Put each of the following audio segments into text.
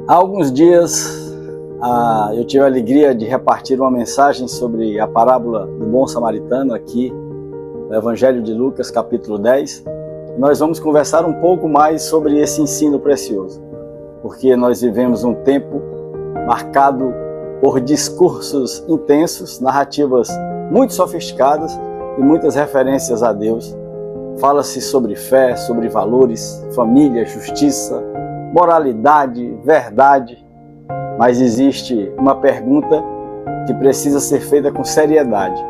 Há alguns dias eu tive a alegria de repartir uma mensagem sobre a parábola do bom samaritano aqui no Evangelho de Lucas, capítulo 10. E nós vamos conversar um pouco mais sobre esse ensino precioso, porque nós vivemos um tempo marcado por discursos intensos, narrativas muito sofisticadas e muitas referências a Deus. Fala-se sobre fé, sobre valores, família, justiça, moralidade, verdade, mas existe uma pergunta que precisa ser feita com seriedade.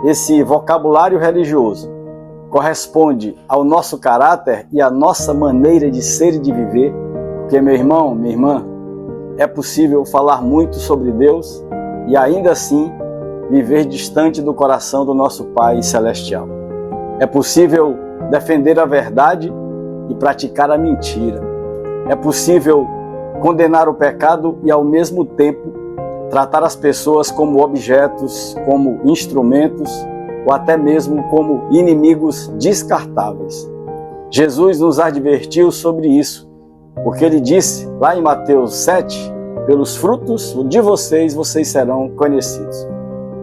Esse vocabulário religioso corresponde ao nosso caráter e à nossa maneira de ser e de viver? Porque, meu irmão, minha irmã, é possível falar muito sobre Deus e ainda assim viver distante do coração do nosso Pai Celestial. É possível defender a verdade e praticar a mentira. É possível condenar o pecado e, ao mesmo tempo, tratar as pessoas como objetos, como instrumentos ou até mesmo como inimigos descartáveis. Jesus nos advertiu sobre isso, porque ele disse lá em Mateus 7, pelos frutos de vocês serão conhecidos.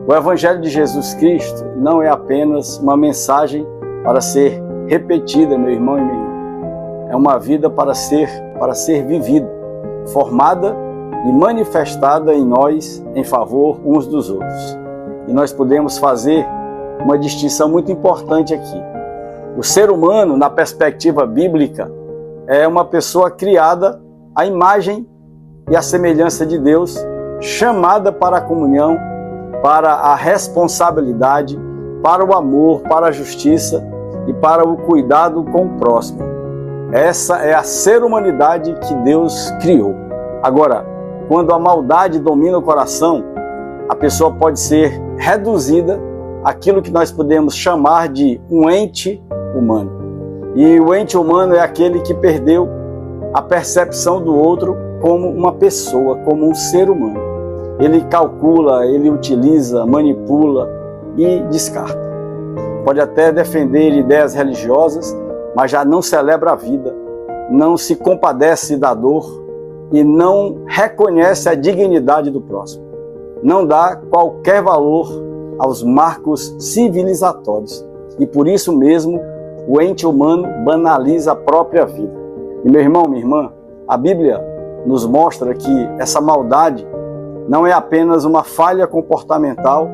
O Evangelho de Jesus Cristo não é apenas uma mensagem para ser repetida, meu irmão e minha irmã. É uma vida para ser vivida, formada e manifestada em nós em favor uns dos outros. E nós podemos fazer uma distinção muito importante aqui. O ser humano, na perspectiva bíblica, é uma pessoa criada à imagem e à semelhança de Deus, chamada para a comunhão, para a responsabilidade, para o amor, para a justiça e para o cuidado com o próximo. Essa é a ser-humanidade que Deus criou. Agora, quando a maldade domina o coração, a pessoa pode ser reduzida àquilo que nós podemos chamar de um ente humano. E o ente humano é aquele que perdeu a percepção do outro como uma pessoa, como um ser humano. Ele calcula, ele utiliza, manipula e descarta. Pode até defender ideias religiosas, mas já não celebra a vida, não se compadece da dor e não reconhece a dignidade do próximo. Não dá qualquer valor aos marcos civilizatórios. E por isso mesmo, o ente humano banaliza a própria vida. E meu irmão, minha irmã, a Bíblia nos mostra que essa maldade não é apenas uma falha comportamental,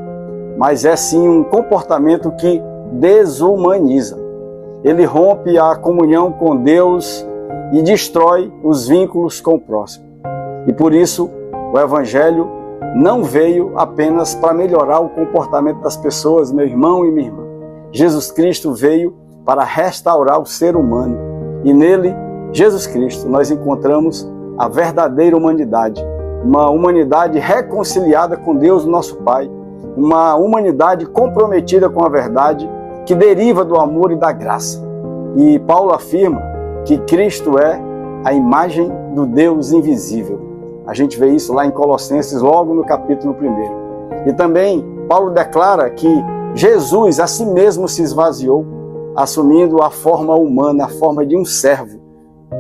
mas é sim um comportamento que desumaniza. Ele rompe a comunhão com Deus e destrói os vínculos com o próximo. E por isso, o Evangelho não veio apenas para melhorar o comportamento das pessoas, meu irmão e minha irmã. Jesus Cristo veio para restaurar o ser humano. E nele, Jesus Cristo, nós encontramos a verdadeira humanidade. Uma humanidade reconciliada com Deus, nosso Pai. Uma humanidade comprometida com a verdade, que deriva do amor e da graça. E Paulo afirma que Cristo é a imagem do Deus invisível. A gente vê isso lá em Colossenses, logo no capítulo 1. E também Paulo declara que Jesus a si mesmo se esvaziou, assumindo a forma humana, a forma de um servo,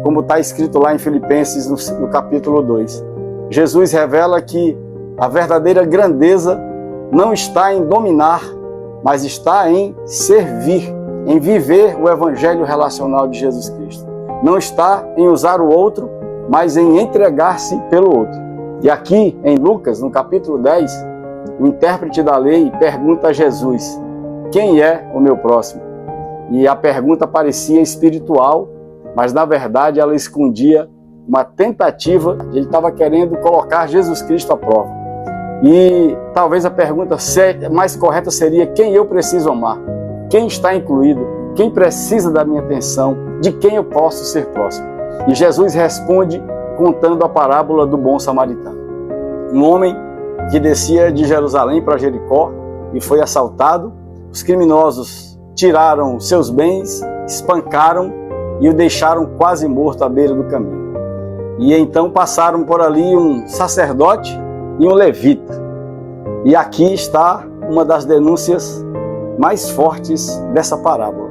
como está escrito lá em Filipenses, no capítulo 2. Jesus revela que a verdadeira grandeza não está em dominar, mas está em servir, em viver o evangelho relacional de Jesus Cristo. Não está em usar o outro, mas em entregar-se pelo outro. E aqui em Lucas, no capítulo 10, o intérprete da lei pergunta a Jesus: quem é o meu próximo? E a pergunta parecia espiritual, mas na verdade ela escondia uma tentativa. Ele estava querendo colocar Jesus Cristo à prova. E talvez a pergunta mais correta seria: quem eu preciso amar? Quem está incluído? Quem precisa da minha atenção? De quem eu posso ser próximo? E Jesus responde contando a parábola do bom samaritano. Um homem que descia de Jerusalém para Jericó e foi assaltado. Os criminosos tiraram seus bens, espancaram e o deixaram quase morto à beira do caminho. E então passaram por ali um sacerdote e um levita. E aqui está uma das denúncias mais fortes dessa parábola.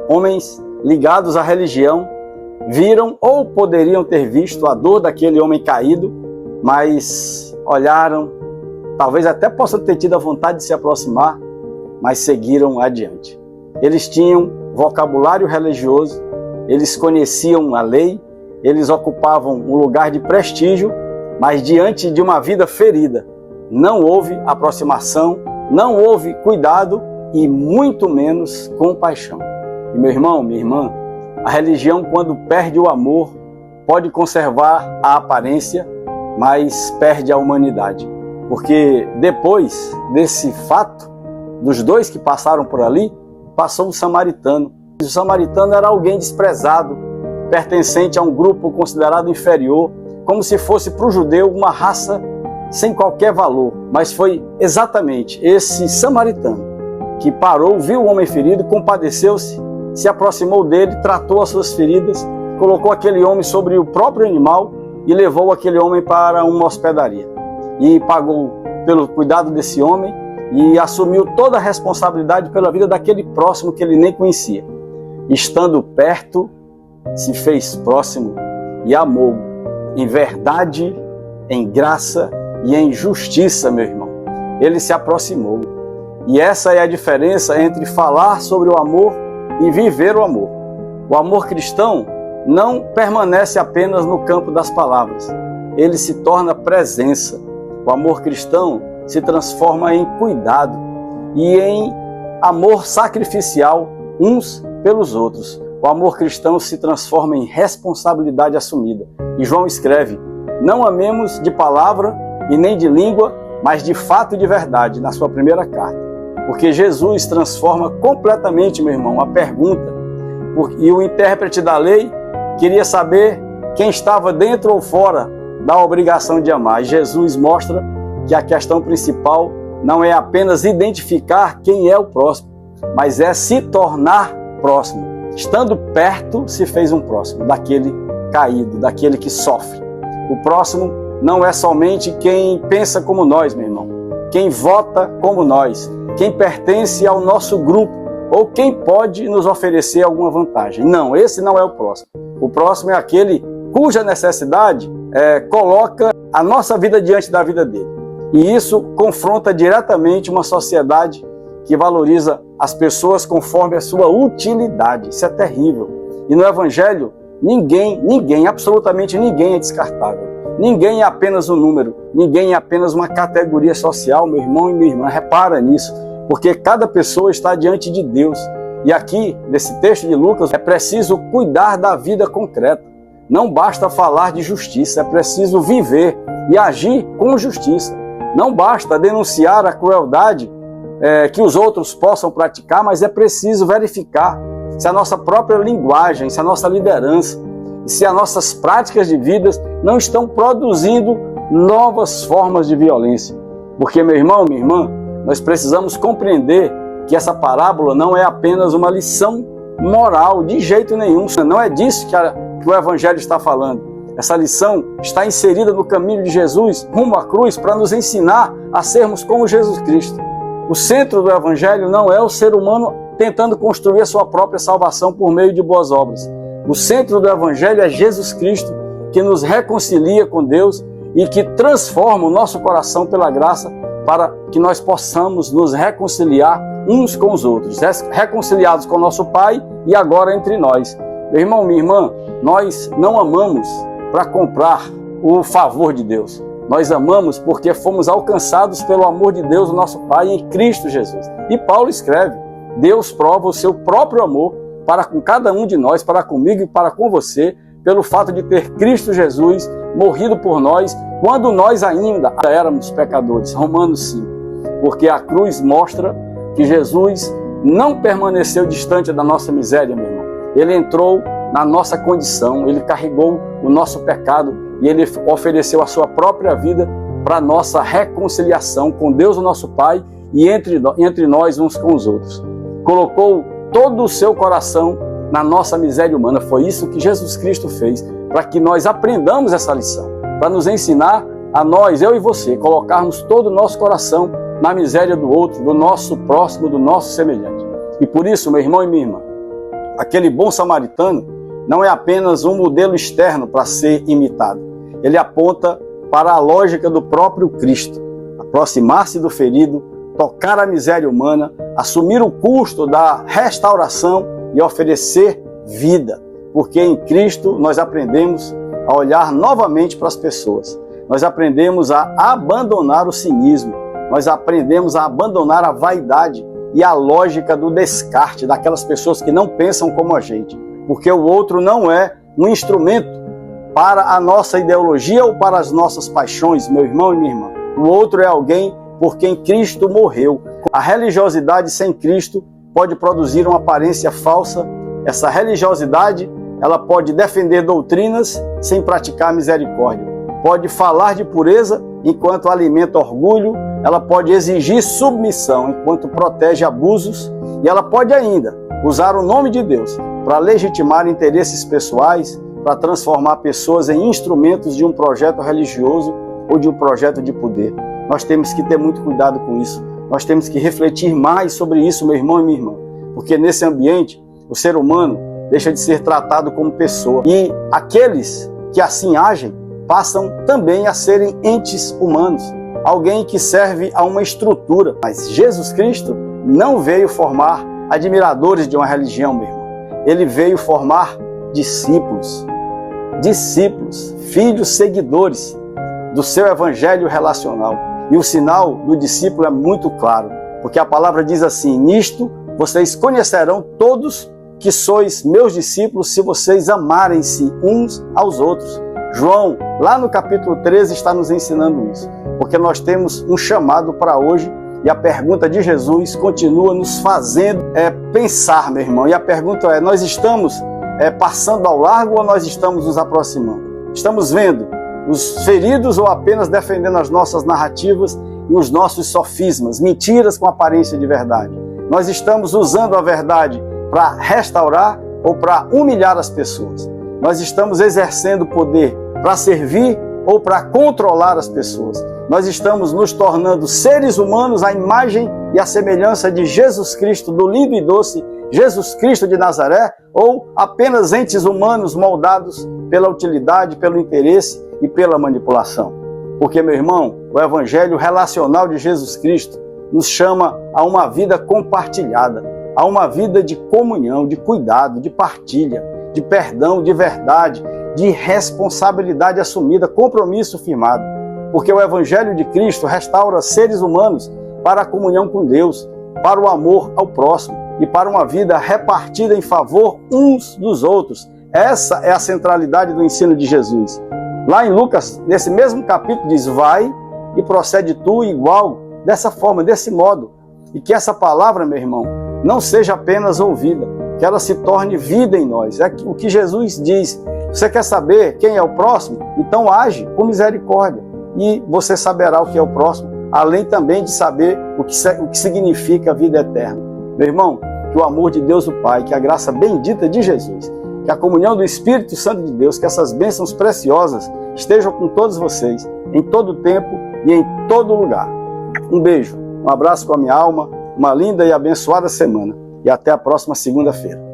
Homens ligados à religião, viram ou poderiam ter visto a dor daquele homem caído, mas olharam, talvez até possam ter tido a vontade de se aproximar, mas seguiram adiante. Eles tinham vocabulário religioso, eles conheciam a lei, eles ocupavam um lugar de prestígio, mas diante de uma vida ferida, não houve aproximação, não houve cuidado e muito menos compaixão. E meu irmão, minha irmã, a religião, quando perde o amor, pode conservar a aparência, mas perde a humanidade. Porque depois desse fato, dos dois que passaram por ali, passou um samaritano. O samaritano era alguém desprezado, pertencente a um grupo considerado inferior, como se fosse para o judeu uma raça sem qualquer valor. Mas foi exatamente esse samaritano que parou, viu o homem ferido, compadeceu-se, se aproximou dele, tratou as suas feridas, colocou aquele homem sobre o próprio animal e levou aquele homem para uma hospedaria. E pagou pelo cuidado desse homem e assumiu toda a responsabilidade pela vida daquele próximo que ele nem conhecia. Estando perto, se fez próximo e amou em verdade, em graça e em justiça, meu irmão. Ele se aproximou. E essa é a diferença entre falar sobre o amor e viver o amor. O amor cristão não permanece apenas no campo das palavras. Ele se torna presença. O amor cristão se transforma em cuidado e em amor sacrificial uns pelos outros. O amor cristão se transforma em responsabilidade assumida. E João escreve: não amemos de palavra e nem de língua, mas de fato e de verdade, na sua primeira carta. Porque Jesus transforma completamente, meu irmão, a pergunta. E o intérprete da lei queria saber quem estava dentro ou fora da obrigação de amar. E Jesus mostra que a questão principal não é apenas identificar quem é o próximo, mas é se tornar próximo. Estando perto, se fez um próximo, daquele caído, daquele que sofre. O próximo não é somente quem pensa como nós, meu irmão, quem vota como nós, quem pertence ao nosso grupo, ou quem pode nos oferecer alguma vantagem. Não, esse não é o próximo. O próximo é aquele cuja necessidade coloca a nossa vida diante da vida dele. E isso confronta diretamente uma sociedade que valoriza as pessoas conforme a sua utilidade. Isso é terrível. E no Evangelho, ninguém, absolutamente ninguém é descartável. Ninguém é apenas um número, ninguém é apenas uma categoria social, meu irmão e minha irmã. Repara nisso, porque cada pessoa está diante de Deus. E aqui, nesse texto de Lucas, é preciso cuidar da vida concreta. Não basta falar de justiça, é preciso viver e agir com justiça. Não basta denunciar a crueldade que os outros possam praticar, mas é preciso verificar se a nossa própria linguagem, se a nossa liderança, se as nossas práticas de vida não estão produzindo novas formas de violência. Porque, meu irmão, minha irmã, nós precisamos compreender que essa parábola não é apenas uma lição moral, de jeito nenhum. Não é disso que o Evangelho está falando. Essa lição está inserida no caminho de Jesus, rumo à cruz, para nos ensinar a sermos como Jesus Cristo. O centro do Evangelho não é o ser humano tentando construir a sua própria salvação por meio de boas obras. O centro do Evangelho é Jesus Cristo, que nos reconcilia com Deus e que transforma o nosso coração pela graça para que nós possamos nos reconciliar uns com os outros, reconciliados com o nosso Pai e agora entre nós. Meu irmão, minha irmã, nós não amamos para comprar o favor de Deus. Nós amamos porque fomos alcançados pelo amor de Deus, o nosso Pai, em Cristo Jesus. E Paulo escreve: Deus prova o seu próprio amor para com cada um de nós, para comigo e para com você, pelo fato de ter Cristo Jesus morrido por nós, quando nós ainda éramos pecadores. Romanos 5. Porque a cruz mostra que Jesus não permaneceu distante da nossa miséria, meu irmão. Ele entrou na nossa condição, ele carregou o nosso pecado e ele ofereceu a sua própria vida para a nossa reconciliação com Deus, o nosso Pai, e entre nós uns com os outros. Colocou todo o seu coração na nossa miséria humana. Foi isso que Jesus Cristo fez, para que nós aprendamos essa lição, para nos ensinar a nós, eu e você, colocarmos todo o nosso coração na miséria do outro, do nosso próximo, do nosso semelhante. E por isso, meu irmão e minha irmã, aquele bom samaritano não é apenas um modelo externo para ser imitado. Ele aponta para a lógica do próprio Cristo. Aproximar-se do ferido, tocar a miséria humana, assumir o custo da restauração e oferecer vida. Porque em Cristo nós aprendemos a olhar novamente para as pessoas. Nós aprendemos a abandonar o cinismo. Nós aprendemos a abandonar a vaidade e a lógica do descarte daquelas pessoas que não pensam como a gente. Porque o outro não é um instrumento para a nossa ideologia ou para as nossas paixões, meu irmão e minha irmã. O outro é alguém por quem Cristo morreu. A religiosidade sem Cristo pode produzir uma aparência falsa. Essa religiosidade, ela pode defender doutrinas sem praticar misericórdia. Pode falar de pureza enquanto alimenta orgulho. Ela pode exigir submissão enquanto protege abusos. E ela pode ainda usar o nome de Deus para legitimar interesses pessoais, para transformar pessoas em instrumentos de um projeto religioso ou de um projeto de poder. Nós temos que ter muito cuidado com isso. Nós temos que refletir mais sobre isso, meu irmão e minha irmã. Porque nesse ambiente, o ser humano deixa de ser tratado como pessoa. E aqueles que assim agem passam também a serem entes humanos. Alguém que serve a uma estrutura. Mas Jesus Cristo não veio formar admiradores de uma religião, meu irmão. Ele veio formar discípulos. Discípulos, filhos seguidores do seu evangelho relacional. E o sinal do discípulo é muito claro, porque a palavra diz assim: nisto vocês conhecerão todos que sois meus discípulos se vocês amarem-se uns aos outros. João, lá no capítulo 13, está nos ensinando isso, porque nós temos um chamado para hoje e a pergunta de Jesus continua nos fazendo pensar, meu irmão. E a pergunta é: nós estamos passando ao largo ou nós estamos nos aproximando? Estamos vendo os feridos ou apenas defendendo as nossas narrativas e os nossos sofismas, mentiras com aparência de verdade? Nós estamos usando a verdade para restaurar ou para humilhar as pessoas? Nós estamos exercendo poder para servir ou para controlar as pessoas? Nós estamos nos tornando seres humanos à imagem e à semelhança de Jesus Cristo, do lindo e doce Jesus Cristo de Nazaré, ou apenas entes humanos moldados pela utilidade, pelo interesse e pela manipulação? Porque, meu irmão, o evangelho relacional de Jesus Cristo nos chama a uma vida compartilhada, a uma vida de comunhão, de cuidado, de partilha, de perdão, de verdade, de responsabilidade assumida, compromisso firmado. Porque o evangelho de Cristo restaura seres humanos para a comunhão com Deus, para o amor ao próximo e para uma vida repartida em favor uns dos outros. Essa é a centralidade do ensino de Jesus. Lá em Lucas, nesse mesmo capítulo, diz: vai e procede tu igual, dessa forma, desse modo. E que essa palavra, meu irmão, não seja apenas ouvida, que ela se torne vida em nós. É o que Jesus diz: você quer saber quem é o próximo? Então age com misericórdia e você saberá o que é o próximo, além também de saber o que significa a vida eterna. Meu irmão, que o amor de Deus o Pai, que a graça bendita de Jesus, que a comunhão do Espírito Santo de Deus, que essas bênçãos preciosas estejam com todos vocês, em todo tempo e em todo lugar. Um beijo, um abraço com a minha alma, uma linda e abençoada semana e até a próxima segunda-feira.